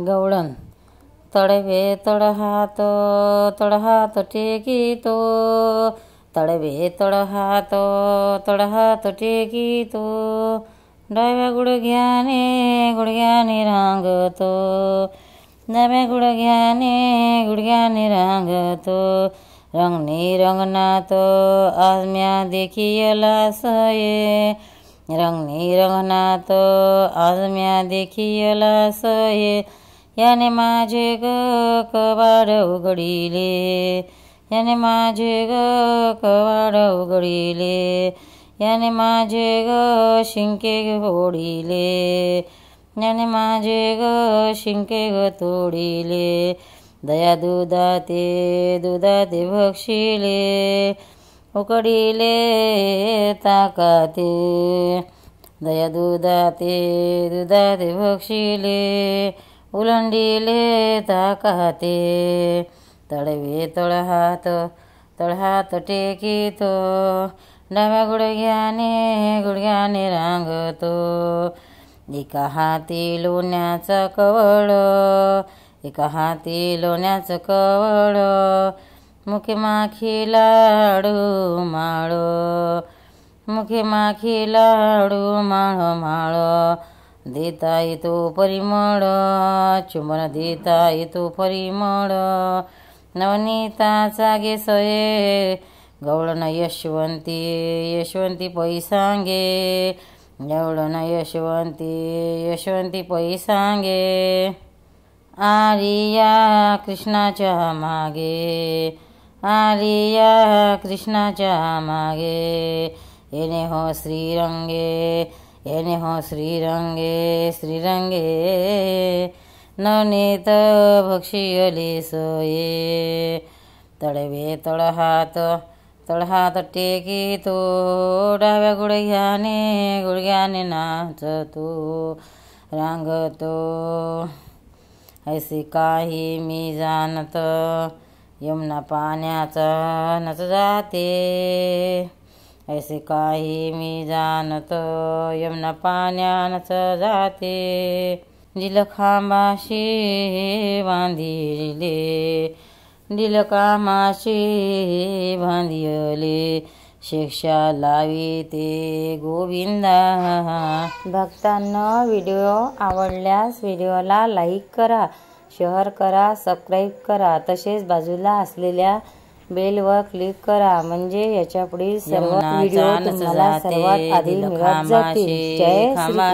गवळण तळवे तळहात टेकितो, तळवे तळहात टेकितो, डाव्या गुडघ्याने रांगतो, डाव्या गुडघ्याने रांगतो, रंगनी रंगनात आज म्या देखियला सये, रंगनी रंगनात आज म्या देखियला सये, याने माझे ग कवाड उघडिले, याने माझे ग कवाड उघडिले, याने माझे ग शिंके फोडिले, याने माझे ग शिंके ग तोडिले, दया दुधाते बक्षिले, उकडिले ताकाते, दया दुधाते बक्षिले, उलंडिले ताकाते, तळवे तळहात टेकितो, डाव्या गुडघ्याने रांगतो, एका हाती लोण्याचा कवळ, एका हाती लोण्याचं कवळ, मुखे माखी लाडू माळ, मुखे माखी लाडू माळ, देता येतो परिमळ, चुंबन देता येतो परिमळ, नवनीताचा गे सये, गवळण यशवंती पैसांगे, गवळण यशवंती पैसांगे, आलिया कृष्णाच्या मागे, आलिया कृष्णाच्या मागे, येणे हो श्रीरंगे, येणे हो श्रीरंगे, नवनीत बक्षियले सोये, तळवे तळहात टेकितो, डाव्या गुडघ्याने नाचतो, रांगतो, ऐसे काही मी जाणत, यमुना पाण्याचा नच जाते, ऐसे काही मी जाणत, यमुना पाण्यानच जाते, दिलखांबाशी बांधिले, दिलखांबाशी बांधिले, शिक्षा लाविते गोविंदा। भक्तांनो, व्हिडिओ आवडल्यास व्हिडिओला लाईक करा, शेअर करा, सबस्क्राईब करा, तसेच बाजूला असलेल्या बेलवर क्लिक करा, म्हणजे याच्या पुढील सर्व व्हिडिओ तुम्हाला सर्वात आधी मिळत जातील। जय श्री कृष्ण।